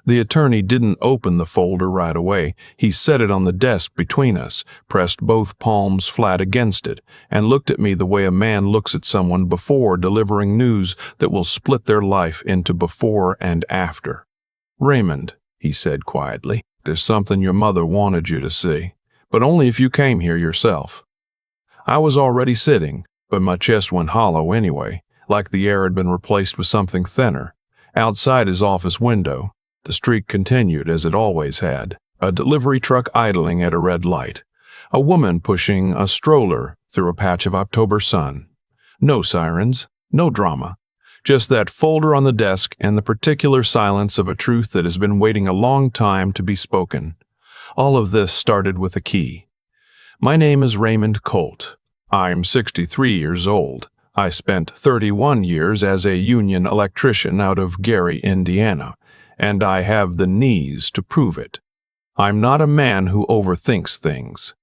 The attorney didn't open the folder right away. He set it on the desk between us, pressed both palms flat against it, and looked at me the way a man looks at someone before delivering news that will split their life into before and after. "Raymond," he said quietly, "there's something your mother wanted you to see, but only if you came here yourself." I was already sitting, but my chest went hollow anyway, like the air had been replaced with something thinner. Outside his office window, the street continued as it always had, a delivery truck idling at a red light, a woman pushing a stroller through a patch of October sun. No sirens, no drama, just that folder on the desk and the particular silence of a truth that has been waiting a long time to be spoken. All of this started with a key. My name is Raymond Colt. I'm 63 years old. I spent 31 years as a union electrician out of Gary, Indiana, and I have the knees to prove it. I'm not a man who overthinks things.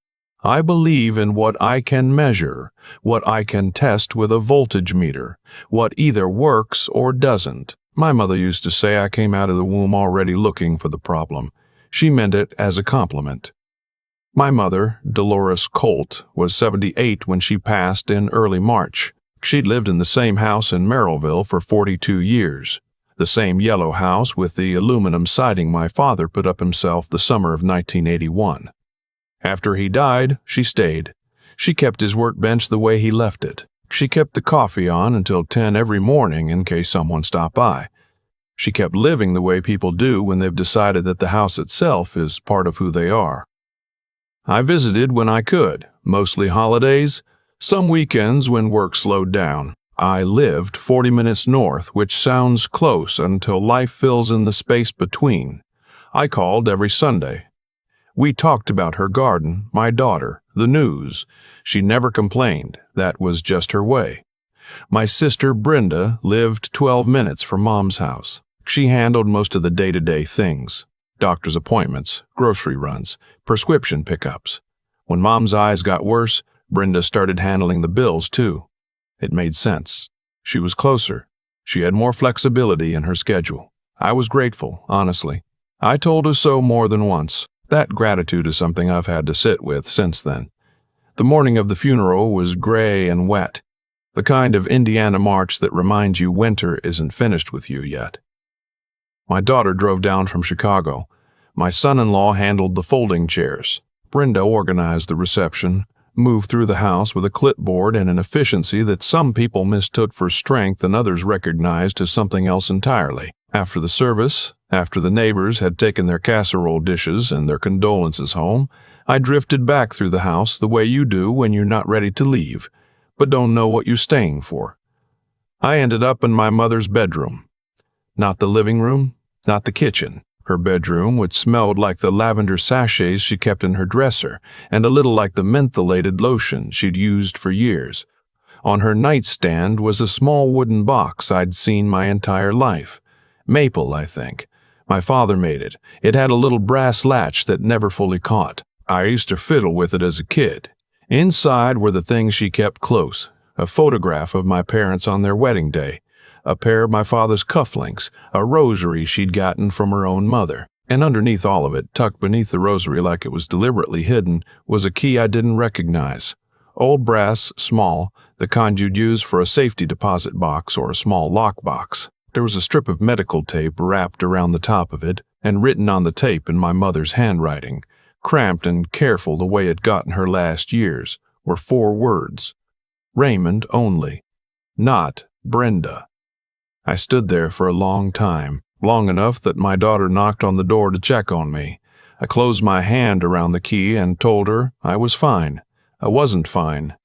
I believe in what I can measure, what I can test with a voltage meter, what either works or doesn't. My mother used to say I came out of the womb already looking for the problem. She meant it as a compliment. My mother, Dolores Colt, was 78 when she passed in early March. She'd lived in the same house in Merrillville for 42 years. The same yellow house with the aluminum siding my father put up himself the summer of 1981. After he died, she stayed. She kept his workbench the way he left it. She kept the coffee on until 10 every morning in case someone stopped by. She kept living the way people do when they've decided that the house itself is part of who they are. I visited when I could, mostly holidays, some weekends when work slowed down. I lived 40 minutes north, which sounds close until life fills in the space between. I called every Sunday. We talked about her garden, my daughter, the news. She never complained. That was just her way. My sister Brenda lived 12 minutes from Mom's house. She handled most of the day-to-day things. Doctor's appointments, grocery runs, prescription pickups. When Mom's eyes got worse, Brenda started handling the bills too. It made sense. She was closer. She had more flexibility in her schedule. I was grateful, honestly. I told her so more than once. That gratitude is something I've had to sit with since then. The morning of the funeral was gray and wet, the kind of Indiana March that reminds you winter isn't finished with you yet. My daughter drove down from Chicago. My son-in-law handled the folding chairs. Brenda organized the reception, moved through the house with a clipboard and an efficiency that some people mistook for strength and others recognized as something else entirely. After the service, after the neighbors had taken their casserole dishes and their condolences home, I drifted back through the house the way you do when you're not ready to leave, but don't know what you're staying for. I ended up in my mother's bedroom. Not the living room, not the kitchen. Her bedroom, which smelled like the lavender sachets she kept in her dresser, and a little like the mentholated lotion she'd used for years. On her nightstand was a small wooden box I'd seen my entire life. Maple, I think. My father made it. It had a little brass latch that never fully caught. I used to fiddle with it as a kid. Inside were the things she kept close. A photograph of my parents on their wedding day, a pair of my father's cufflinks, a rosary she'd gotten from her own mother. And underneath all of it, tucked beneath the rosary like it was deliberately hidden, was a key I didn't recognize. Old brass, small, the kind you'd use for a safety deposit box or a small lock box. There was a strip of medical tape wrapped around the top of it, and written on the tape in my mother's handwriting, cramped and careful the way it got in her last years, were 4 words. Raymond only. Not Brenda. I stood there for a long time, long enough that my daughter knocked on the door to check on me. I closed my hand around the key and told her I was fine. I wasn't fine.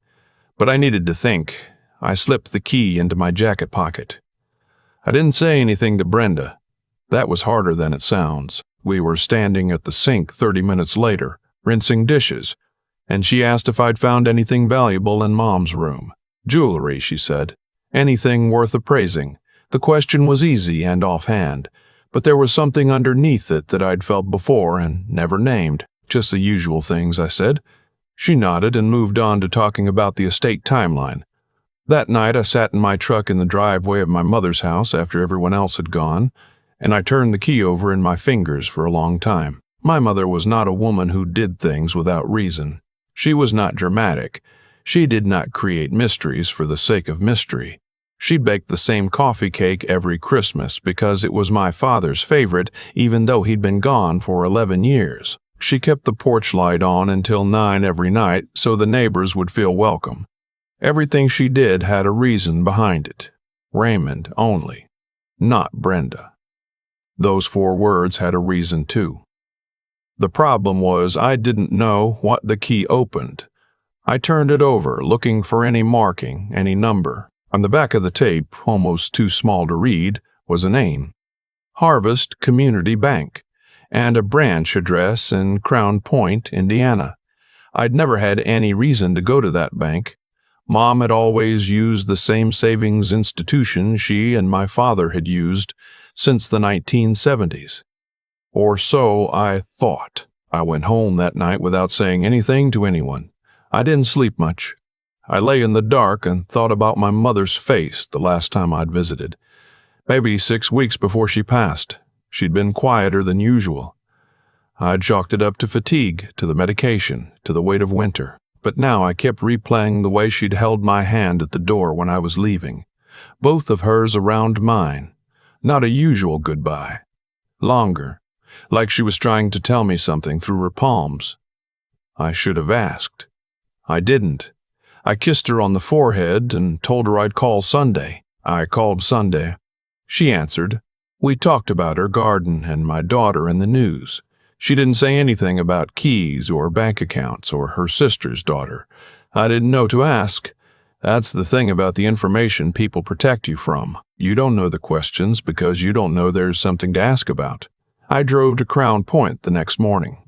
But I needed to think. I slipped the key into my jacket pocket. I didn't say anything to Brenda. That was harder than it sounds. We were standing at the sink 30 minutes later, rinsing dishes, and she asked if I'd found anything valuable in Mom's room. Jewelry, she said. Anything worth appraising. The question was easy and offhand, but there was something underneath it that I'd felt before and never named. Just the usual things, I said. She nodded and moved on to talking about the estate timeline. That night I sat in my truck in the driveway of my mother's house after everyone else had gone, and I turned the key over in my fingers for a long time. My mother was not a woman who did things without reason. She was not dramatic. She did not create mysteries for the sake of mystery. She baked the same coffee cake every Christmas because it was my father's favorite, even though he'd been gone for 11 years. She kept the porch light on until 9 every night so the neighbors would feel welcome. Everything she did had a reason behind it. Raymond only, not Brenda. Those 4 words had a reason too. The problem was I didn't know what the key opened. I turned it over, looking for any marking, any number. On the back of the tape, almost too small to read, was a name. Harvest Community Bank, and a branch address in Crown Point, Indiana. I'd never had any reason to go to that bank. Mom had always used the same savings institution she and my father had used since the 1970s. Or so I thought. I went home that night without saying anything to anyone. I didn't sleep much. I lay in the dark and thought about my mother's face the last time I'd visited. Maybe 6 weeks before she passed. She'd been quieter than usual. I'd chalked it up to fatigue, to the medication, to the weight of winter. But now I kept replaying the way she'd held my hand at the door when I was leaving. Both of hers around mine. Not a usual goodbye. Longer. Like she was trying to tell me something through her palms. I should have asked. I didn't. I kissed her on the forehead and told her I'd call Sunday. I called Sunday. She answered. We talked about her garden and my daughter and the news. She didn't say anything about keys or bank accounts or her sister's daughter. I didn't know to ask. That's the thing about the information people protect you from. You don't know the questions because you don't know there's something to ask about. I drove to Crown Point the next morning.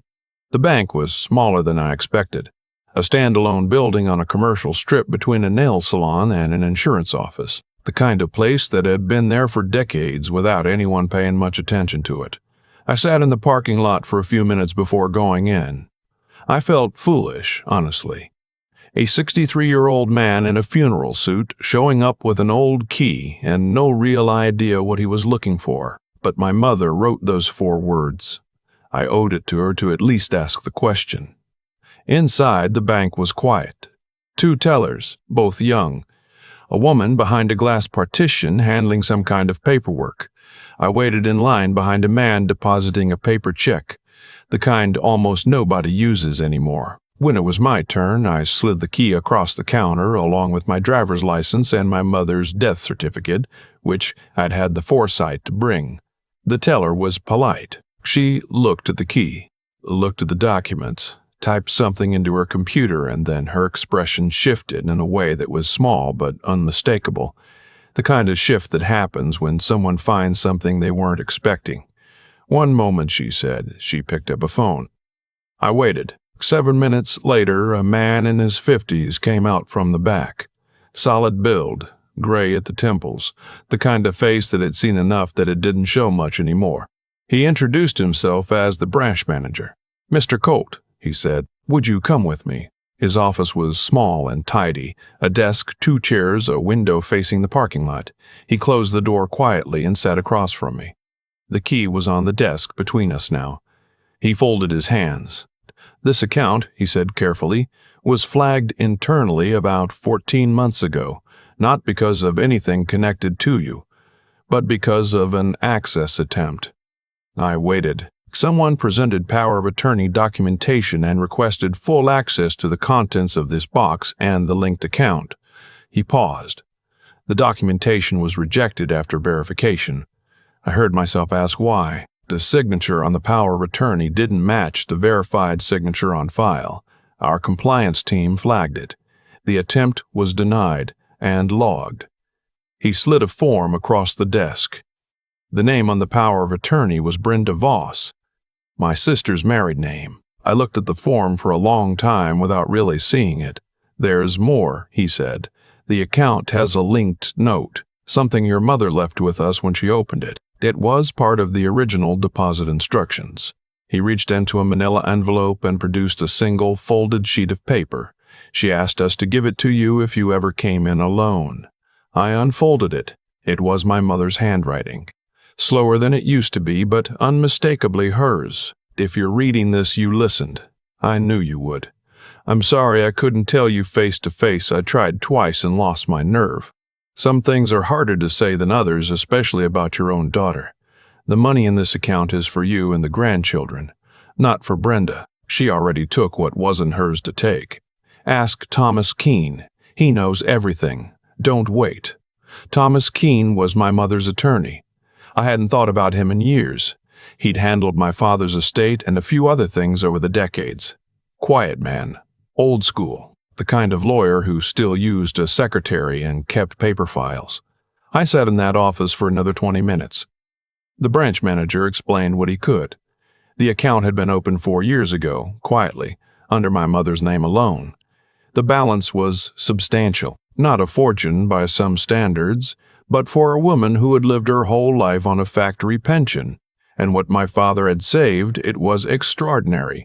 The bank was smaller than I expected. A standalone building on a commercial strip between a nail salon and an insurance office. The kind of place that had been there for decades without anyone paying much attention to it. I sat in the parking lot for a few minutes before going in. I felt foolish, honestly. A 63-year-old man in a funeral suit showing up with an old key and no real idea what he was looking for. But my mother wrote those 4 words. I owed it to her to at least ask the question. Inside, the bank was quiet. 2 tellers, both young. A woman behind a glass partition handling some kind of paperwork. I waited in line behind a man depositing a paper check, the kind almost nobody uses anymore. When it was my turn, I slid the key across the counter along with my driver's license and my mother's death certificate, which I'd had the foresight to bring. The teller was polite. She looked at the key, looked at the documents, typed something into her computer, and then her expression shifted in a way that was small but unmistakable. The kind of shift that happens when someone finds something they weren't expecting. One moment, she said, she picked up a phone. I waited. 7 minutes later, a man in his 50s came out from the back. Solid build, gray at the temples, the kind of face that had seen enough that it didn't show much anymore. He introduced himself as the branch manager. Mr. Colt, he said, would you come with me? His office was small and tidy, a desk, 2 chairs, a window facing the parking lot. He closed the door quietly and sat across from me. The key was on the desk between us now. He folded his hands. This account, he said carefully, was flagged internally about 14 months ago, not because of anything connected to you, but because of an access attempt. I waited. Someone presented power of attorney documentation and requested full access to the contents of this box and the linked account. He paused. The documentation was rejected after verification. I heard myself ask why. The signature on the power of attorney didn't match the verified signature on file. Our compliance team flagged it. The attempt was denied and logged. He slid a form across the desk. The name on the power of attorney was Brenda Voss, my sister's married name. I looked at the form for a long time without really seeing it. There's more, he said. The account has a linked note, something your mother left with us when she opened it. It was part of the original deposit instructions. He reached into a manila envelope and produced a single folded sheet of paper. She asked us to give it to you if you ever came in alone. I unfolded it. It was my mother's handwriting. slower than it used to be, but unmistakably hers. If you're reading this, you listened. I knew you would. I'm sorry I couldn't tell you face to face. I tried twice and lost my nerve. Some things are harder to say than others, especially about your own daughter. The money in this account is for you and the grandchildren, not for Brenda. She already took what wasn't hers to take. Ask Thomas Keene. He knows everything. Don't wait. Thomas Keene was my mother's attorney. I hadn't thought about him in years. He'd handled my father's estate and a few other things over the decades. Quiet man. Old school. The kind of lawyer who still used a secretary and kept paper files. I sat in that office for another 20 minutes. The branch manager explained what he could. The account had been opened 4 years ago, quietly, under my mother's name alone. The balance was substantial. Not a fortune by some standards, but for a woman who had lived her whole life on a factory pension, and what my father had saved, it was extraordinary.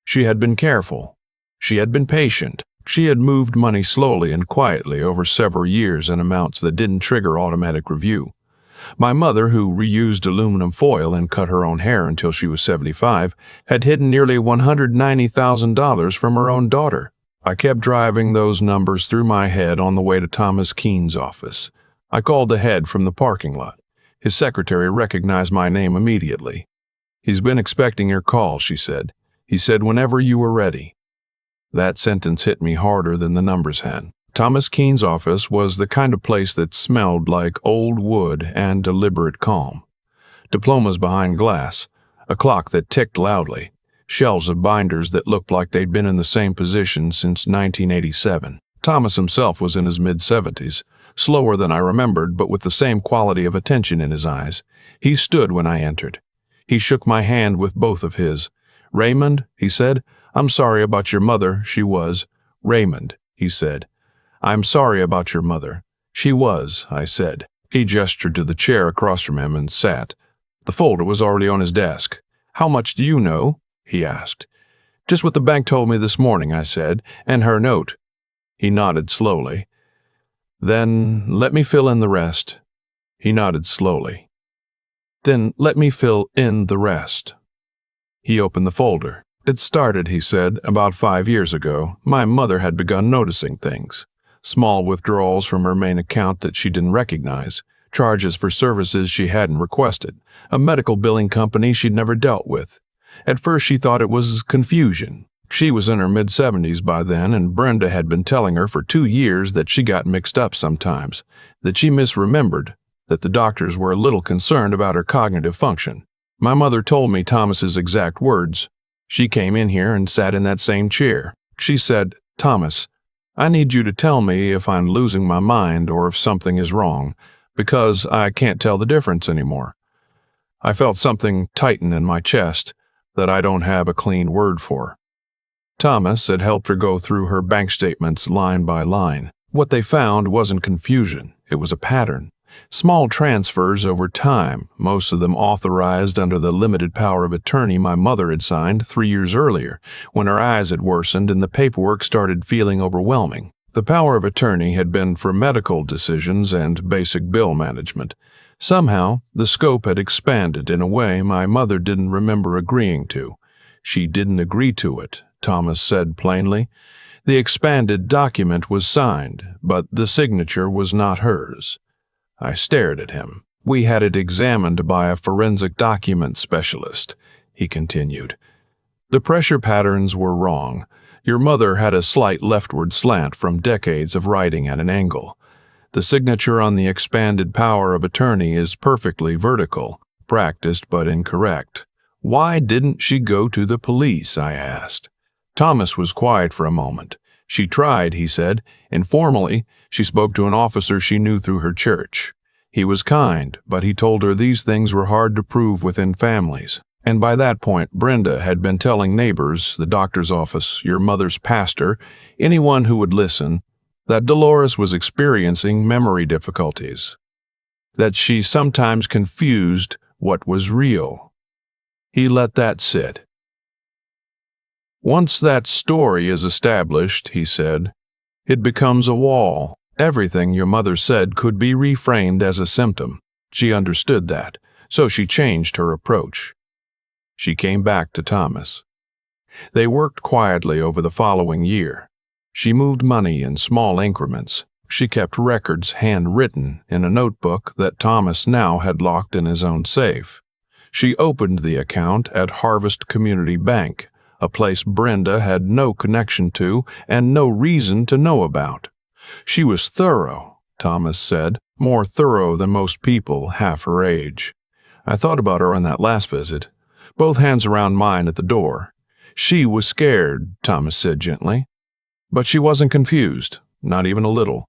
She had been careful. She had been patient. She had moved money slowly and quietly over several years in amounts that didn't trigger automatic review. My mother, who reused aluminum foil and cut her own hair until she was 75, had hidden nearly $190,000 from her own daughter. I kept driving those numbers through my head on the way to Thomas Keene's office. I called the head from the parking lot. His secretary recognized my name immediately. "He's been expecting your call," she said. "He said whenever you were ready." That sentence hit me harder than the numbers had. Thomas Keene's office was the kind of place that smelled like old wood and deliberate calm. Diplomas behind glass, a clock that ticked loudly, shelves of binders that looked like they'd been in the same position since 1987. Thomas himself was in his mid-70s, slower than I remembered, but with the same quality of attention in his eyes. He stood when I entered. He shook my hand with both of his. "Raymond," he said, "I'm sorry about your mother. She was." "Raymond," he said, "I'm sorry about your mother." "She was," I said. He gestured to the chair across from him and sat. The folder was already on his desk. "How much do you know?" he asked. "Just what the bank told me this morning," I said, "and her note." He nodded slowly. "Then let me fill in the rest." He nodded slowly. "Then let me fill in the rest." He opened the folder. "It started," he said, "about 5 years ago. My mother had begun noticing things. Small withdrawals from her main account that she didn't recognize, charges for services she hadn't requested, a medical billing company she'd never dealt with. At first she thought it was confusion. She was in her mid-70s by then, and Brenda had been telling her for 2 years that she got mixed up sometimes, that she misremembered, that the doctors were a little concerned about her cognitive function. My mother told me Thomas's exact words. She came in here and sat in that same chair. She said, "Thomas, I need you to tell me if I'm losing my mind or if something is wrong, because I can't tell the difference anymore." I felt something tighten in my chest that I don't have a clean word for. Thomas had helped her go through her bank statements line by line. What they found wasn't confusion, it was a pattern. Small transfers over time, most of them authorized under the limited power of attorney my mother had signed 3 years earlier, when her eyes had worsened and the paperwork started feeling overwhelming. The power of attorney had been for medical decisions and basic bill management. Somehow, the scope had expanded in a way my mother didn't remember agreeing to. She didn't agree to it, Thomas said plainly. The expanded document was signed, but the signature was not hers. I stared at him. "We had it examined by a forensic document specialist," he continued. "The pressure patterns were wrong. Your mother had a slight leftward slant from decades of writing at an angle. The signature on the expanded power of attorney is perfectly vertical, practiced but incorrect." "Why didn't she go to the police?" I asked. Thomas was quiet for a moment. "She tried," he said. "Informally, she spoke to an officer she knew through her church. He was kind, but he told her these things were hard to prove within families. And by that point, Brenda had been telling neighbors, the doctor's office, your mother's pastor, anyone who would listen, that Dolores was experiencing memory difficulties, that she sometimes confused what was real." He let that sit. "Once that story is established," he said, "it becomes a wall. Everything your mother said could be reframed as a symptom. She understood that. So she changed her approach. She came back to Thomas. They worked quietly over the following year. She moved money in small increments. She kept records handwritten in a notebook that Thomas now had locked in his own safe. She opened the account at Harvest Community Bank, a place Brenda had no connection to and no reason to know about. She was thorough, Thomas said, more thorough than most people half her age. I thought about her on that last visit, both hands around mine at the door. She was scared, Thomas said gently. But she wasn't confused, not even a little.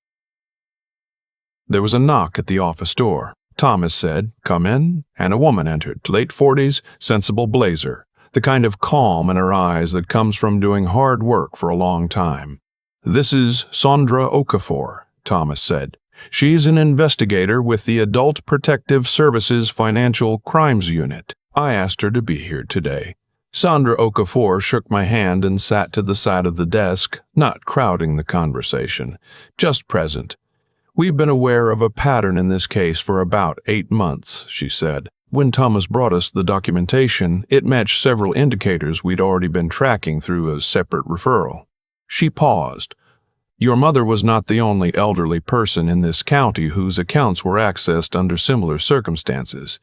There was a knock at the office door. Thomas said, "Come in," and a woman entered, late 40s, sensible blazer, the kind of calm in her eyes that comes from doing hard work for a long time. "This is Sandra Okafor," Thomas said. "She's an investigator with the Adult Protective Services Financial Crimes Unit. I asked her to be here today." Sandra Okafor shook my hand and sat to the side of the desk, not crowding the conversation, just present. "We've been aware of a pattern in this case for about 8 months, she said. "When Thomas brought us the documentation, it matched several indicators we'd already been tracking through a separate referral." She paused. "Your mother was not the only elderly person in this county whose accounts were accessed under similar circumstances."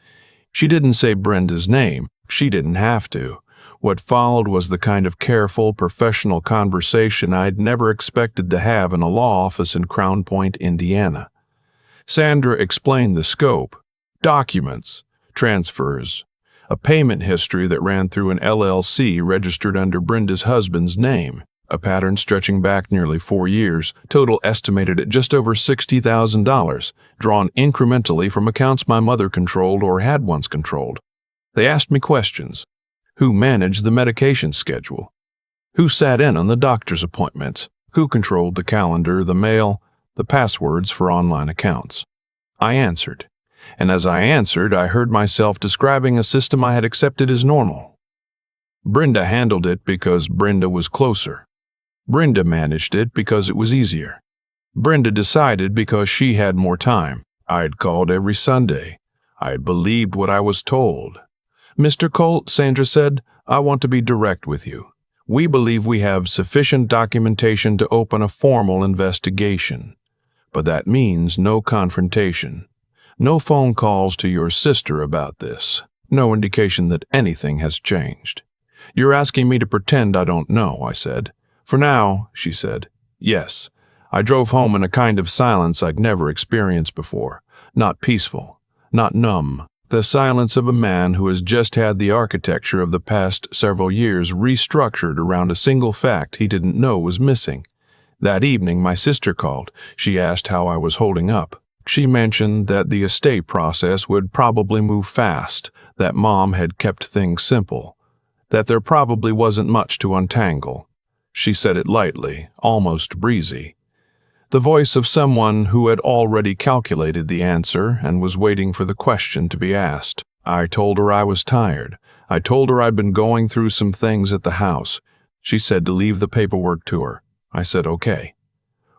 She didn't say Brenda's name. She didn't have to. What followed was the kind of careful, professional conversation I'd never expected to have in a law office in Crown Point, Indiana. Sandra explained the scope: documents, transfers, a payment history that ran through an LLC registered under Brenda's husband's name, a pattern stretching back nearly 4 years, total estimated at just over $60,000, drawn incrementally from accounts my mother controlled or had once controlled. They asked me questions. Who managed the medication schedule? Who sat in on the doctor's appointments? Who controlled the calendar, the mail, the passwords for online accounts? I answered. And as I answered, I heard myself describing a system I had accepted as normal. Brenda handled it because Brenda was closer. Brenda managed it because it was easier. Brenda decided because she had more time. I had called every Sunday. I had believed what I was told. "Mr. Colt," Sandra said, "I want to be direct with you. We believe we have sufficient documentation to open a formal investigation. But that means no confrontation. No phone calls to your sister about this. No indication that anything has changed." "You're asking me to pretend I don't know," I said. "For now," she said. "Yes." I drove home in a kind of silence I'd never experienced before. Not peaceful, not numb. The silence of a man who has just had the architecture of the past several years restructured around a single fact he didn't know was missing. That evening, my sister called. She asked how I was holding up. She mentioned that the estate process would probably move fast, that Mom had kept things simple, that there probably wasn't much to untangle. She said it lightly, almost breezy. The voice of someone who had already calculated the answer and was waiting for the question to be asked. I told her I was tired. I told her I'd been going through some things at the house. She said to leave the paperwork to her. I said okay.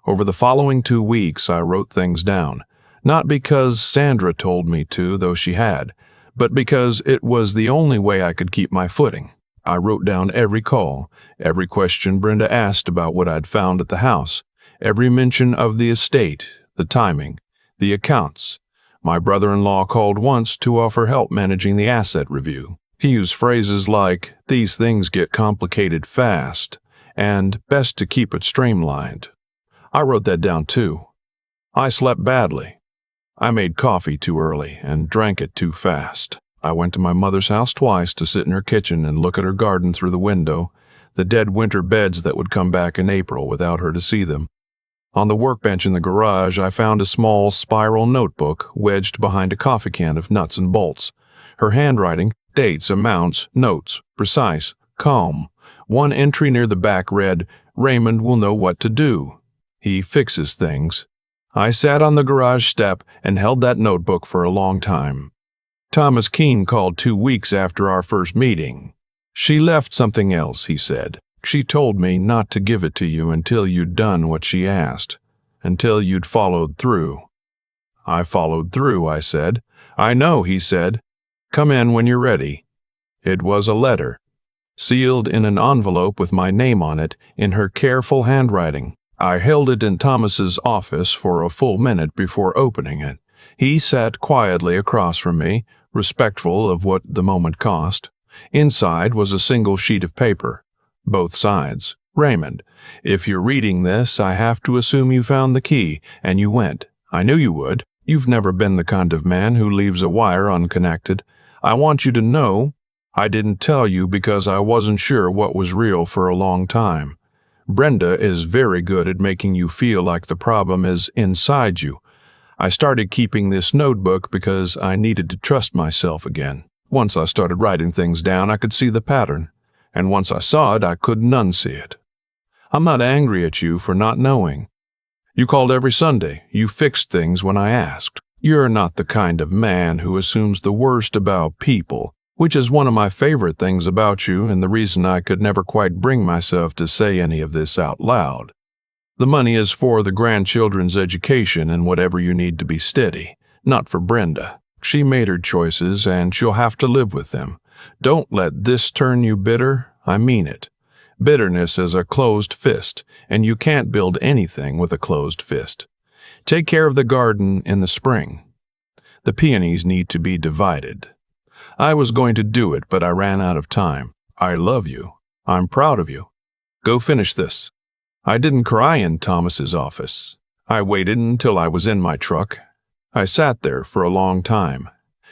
Over the following 2 weeks, I wrote things down. Not because Sandra told me to, though she had, but because it was the only way I could keep my footing. I wrote down every call, every question Brenda asked about what I'd found at the house, every mention of the estate, the timing, the accounts. My brother-in-law called once to offer help managing the asset review. He used phrases like, "These things get complicated fast," and "best to keep it streamlined." I wrote that down too. I slept badly. I made coffee too early and drank it too fast. I went to my mother's house twice to sit in her kitchen and look at her garden through the window, the dead winter beds that would come back in April without her to see them. On the workbench in the garage, I found a small spiral notebook wedged behind a coffee can of nuts and bolts. Her handwriting, dates, amounts, notes, precise, calm. One entry near the back read, "Raymond will know what to do. He fixes things." I sat on the garage step and held that notebook for a long time. Thomas Keene called 2 weeks after our first meeting. "She left something else," he said. "She told me not to give it to you until you'd done what she asked, until you'd followed through." "I followed through," I said. "I know," he said. Come in when you're ready." It was a letter, sealed in an envelope with my name on it in her careful handwriting. I held it in Thomas's office for a full minute before opening it. He sat quietly across from me, respectful of what the moment cost. Inside was a single sheet of paper. Both sides. "Raymond, if you're reading this, I have to assume you found the key, and you went. I knew you would. You've never been the kind of man who leaves a wire unconnected. I want you to know I didn't tell you because I wasn't sure what was real for a long time. Brenda is very good at making you feel like the problem is inside you. I started keeping this notebook because I needed to trust myself again. Once I started writing things down, I could see the pattern. And once I saw it, I couldn't unsee it. I'm not angry at you for not knowing. You called every Sunday. You fixed things when I asked. You're not the kind of man who assumes the worst about people, which is one of my favorite things about you and the reason I could never quite bring myself to say any of this out loud. The money is for the grandchildren's education and whatever you need to be steady, not for Brenda. She made her choices and she'll have to live with them. Don't let this turn you bitter. I mean it. Bitterness is a closed fist, and you can't build anything with a closed fist. Take care of the garden in the spring. The peonies need to be divided. I was going to do it, but I ran out of time. I love you. I'm proud of you. Go finish this." I didn't cry in Thomas's office. I waited until I was in my truck. I sat there for a long time.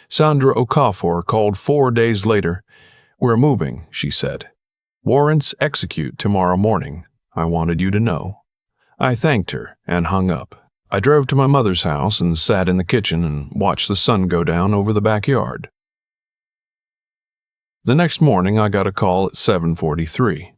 Sandra Okafor called 4 days later. "We're moving," she said. "Warrants execute tomorrow morning. I wanted you to know." I thanked her and hung up. I drove to my mother's house and sat in the kitchen and watched the sun go down over the backyard. The next morning I got a call at 7:43.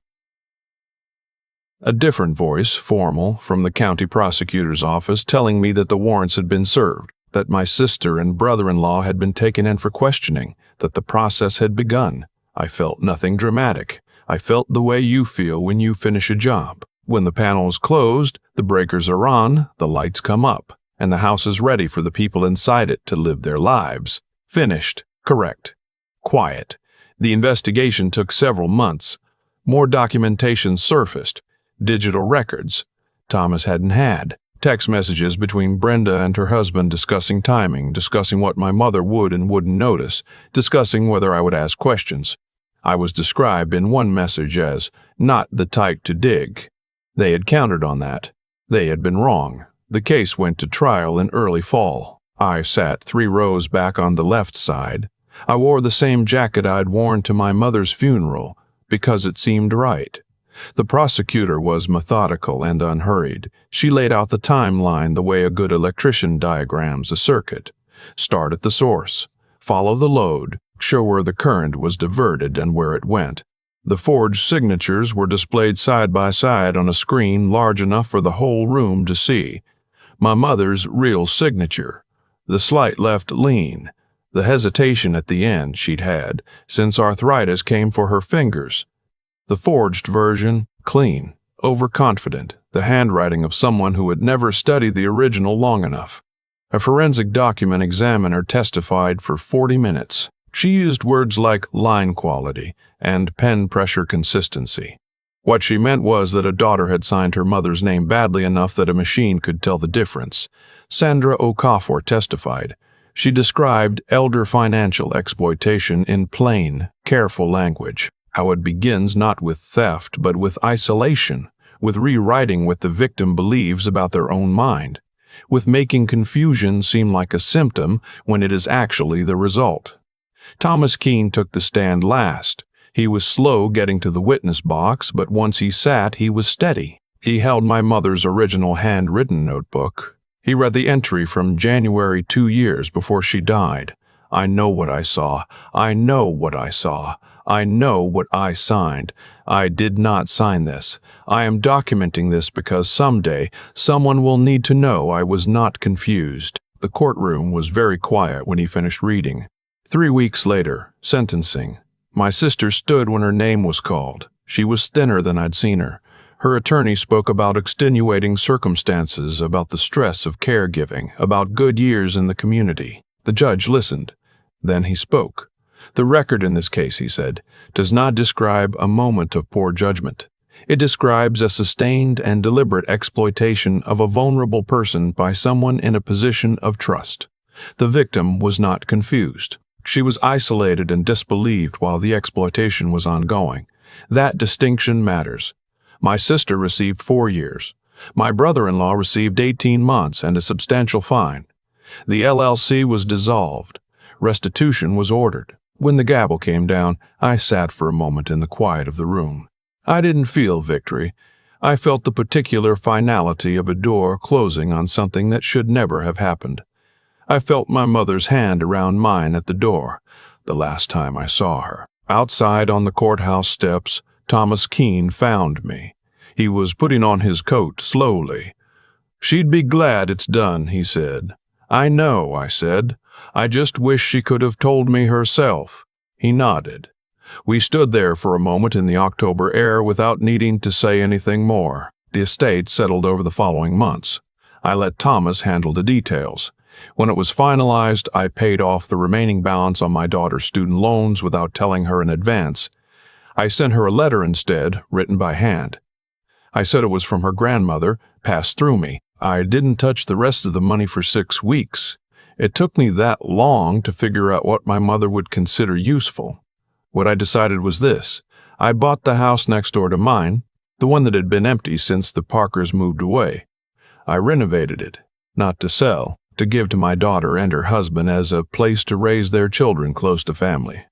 A different voice, formal, from the county prosecutor's office telling me that the warrants had been served, that my sister and brother-in-law had been taken in for questioning, that the process had begun. I felt nothing dramatic. I felt the way you feel when you finish a job. When the panel is closed, the breakers are on, the lights come up, and the house is ready for the people inside it to live their lives. Finished. Correct. Quiet. The investigation took several months. More documentation surfaced. Digital records Thomas hadn't had. Text messages between Brenda and her husband discussing timing, discussing what my mother would and wouldn't notice, discussing whether I would ask questions. I was described in one message as not the type to dig. They had countered on that. They had been wrong. The case went to trial in early fall. I sat 3 rows back on the left side. I wore the same jacket I'd worn to my mother's funeral because it seemed right. The prosecutor was methodical and unhurried. She laid out the timeline the way a good electrician diagrams a circuit. Start at the source. Follow the load. Show where the current was diverted and where it went. The forged signatures were displayed side by side on a screen large enough for the whole room to see. My mother's real signature. The slight left lean. The hesitation at the end she'd had, since arthritis came for her fingers. The forged version, clean, overconfident, the handwriting of someone who had never studied the original long enough. A forensic document examiner testified for 40 minutes. She used words like line quality and pen pressure consistency. What she meant was that a daughter had signed her mother's name badly enough that a machine could tell the difference. Sandra Okafor testified. She described elder financial exploitation in plain, careful language. How it begins not with theft, but with isolation, with rewriting what the victim believes about their own mind, with making confusion seem like a symptom when it is actually the result. Thomas Keene took the stand last. He was slow getting to the witness box, but once he sat, he was steady. He held my mother's original handwritten notebook. He read the entry from January 2 years before she died. I know what I saw. I know what I saw. I know what I signed. I did not sign this. I am documenting this because someday someone will need to know I was not confused. The courtroom was very quiet when he finished reading. 3 weeks later, sentencing. My sister stood when her name was called. She was thinner than I'd seen her. Her attorney spoke about extenuating circumstances, about the stress of caregiving, about good years in the community. The judge listened. Then he spoke. The record in this case, he said, does not describe a moment of poor judgment. It describes a sustained and deliberate exploitation of a vulnerable person by someone in a position of trust. The victim was not confused. She was isolated and disbelieved while the exploitation was ongoing. That distinction matters. My sister received 4 years. My brother-in-law received 18 months and a substantial fine. The LLC was dissolved. Restitution was ordered. When the gavel came down, I sat for a moment in the quiet of the room. I didn't feel victory. I felt the particular finality of a door closing on something that should never have happened. I felt my mother's hand around mine at the door, the last time I saw her. Outside on the courthouse steps, Thomas Keene found me. He was putting on his coat slowly. "She'd be glad it's done," he said. "I know," I said. "I just wish she could have told me herself." He nodded. We stood there for a moment in the October air without needing to say anything more. The estate settled over the following months. I let Thomas handle the details. When it was finalized, I paid off the remaining balance on my daughter's student loans without telling her in advance. I sent her a letter instead, written by hand. I said it was from her grandmother, passed through me. I didn't touch the rest of the money for 6 weeks. It took me that long to figure out what my mother would consider useful. What I decided was this. I bought the house next door to mine, the one that had been empty since the Parkers moved away. I renovated it, not to sell, to give to my daughter and her husband as a place to raise their children close to family.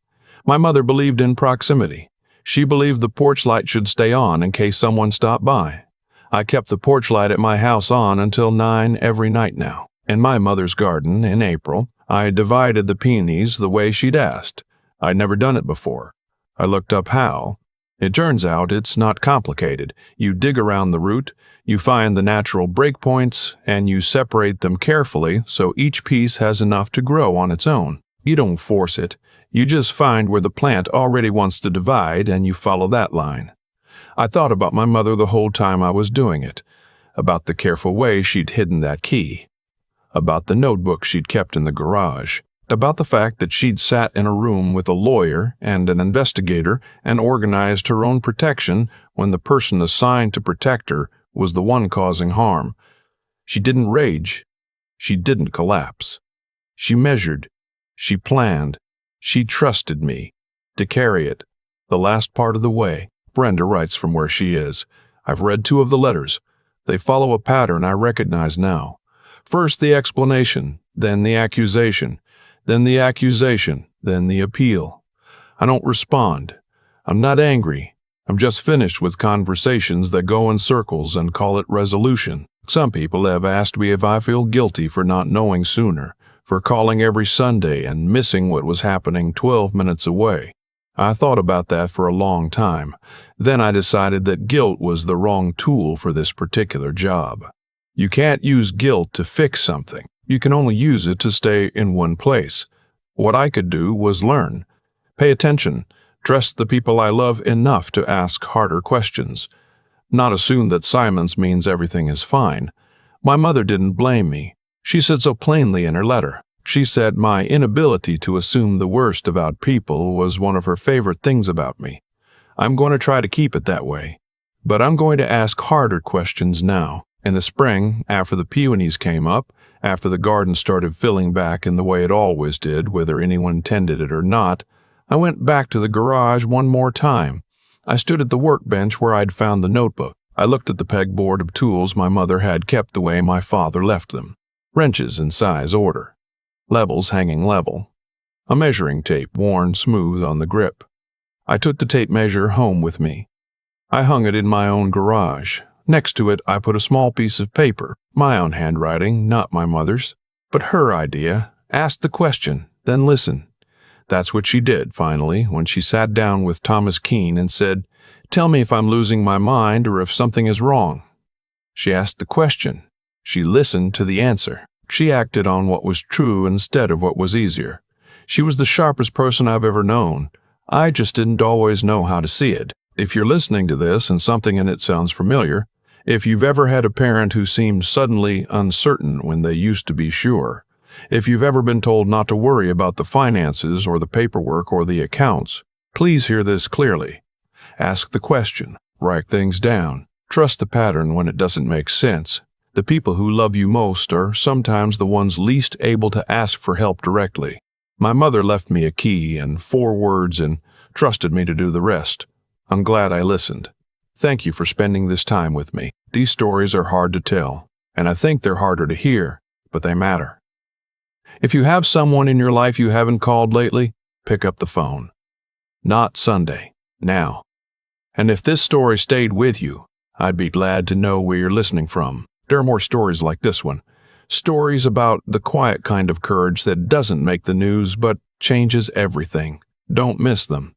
My mother believed in proximity. She believed the porch light should stay on in case someone stopped by. I kept the porch light at my house on until 9 every night now. In my mother's garden, in April, I divided the peonies the way she'd asked. I'd never done it before. I looked up how. It turns out it's not complicated. You dig around the root, you find the natural breakpoints, and you separate them carefully so each piece has enough to grow on its own. You don't force it. You just find where the plant already wants to divide and you follow that line. I thought about my mother the whole time I was doing it, about the careful way she'd hidden that key, about the notebook she'd kept in the garage, about the fact that she'd sat in a room with a lawyer and an investigator and organized her own protection when the person assigned to protect her was the one causing harm. She didn't rage. She didn't collapse. She measured. She planned. She trusted me to carry it the last part of the way. Brenda writes from where she is. I've read 2 of the letters. They follow a pattern I recognize now. First the explanation, then the accusation, then the accusation, then the appeal. I don't respond. I'm not angry. I'm just finished with conversations that go in circles and call it resolution. Some people have asked me if I feel guilty for not knowing sooner, for calling every Sunday and missing what was happening 12 minutes away. I thought about that for a long time. Then I decided that guilt was the wrong tool for this particular job. You can't use guilt to fix something. You can only use it to stay in one place. What I could do was learn, pay attention, trust the people I love enough to ask harder questions, not assume that silence means everything is fine. My mother didn't blame me. She said so plainly in her letter. She said my inability to assume the worst about people was one of her favorite things about me. I'm going to try to keep it that way. But I'm going to ask harder questions now. In the spring, after the peonies came up, after the garden started filling back in the way it always did, whether anyone tended it or not, I went back to the garage one more time. I stood at the workbench where I'd found the notebook. I looked at the pegboard of tools my mother had kept the way my father left them. Wrenches in size order. Levels hanging level. A measuring tape worn smooth on the grip. I took the tape measure home with me. I hung it in my own garage. Next to it, I put a small piece of paper, my own handwriting, not my mother's, but her idea. Ask the question, then listen. That's what she did, finally, when she sat down with Thomas Keene and said, "Tell me if I'm losing my mind or if something is wrong." She asked the question. She listened to the answer. She acted on what was true instead of what was easier. She was the sharpest person I've ever known. I just didn't always know how to see it. If you're listening to this and something in it sounds familiar, if you've ever had a parent who seemed suddenly uncertain when they used to be sure, If you've ever been told not to worry about the finances or the paperwork or the accounts, please hear this clearly. Ask the question, write things down, trust the pattern when it doesn't make sense. The people who love you most are sometimes the ones least able to ask for help directly. My mother left me a key and 4 words and trusted me to do the rest. I'm glad I listened. Thank you for spending this time with me. These stories are hard to tell, and I think they're harder to hear, but they matter. If you have someone in your life you haven't called lately, pick up the phone. Not Sunday, now. And if this story stayed with you, I'd be glad to know where you're listening from. There are more stories like this one. Stories about the quiet kind of courage that doesn't make the news but changes everything. Don't miss them.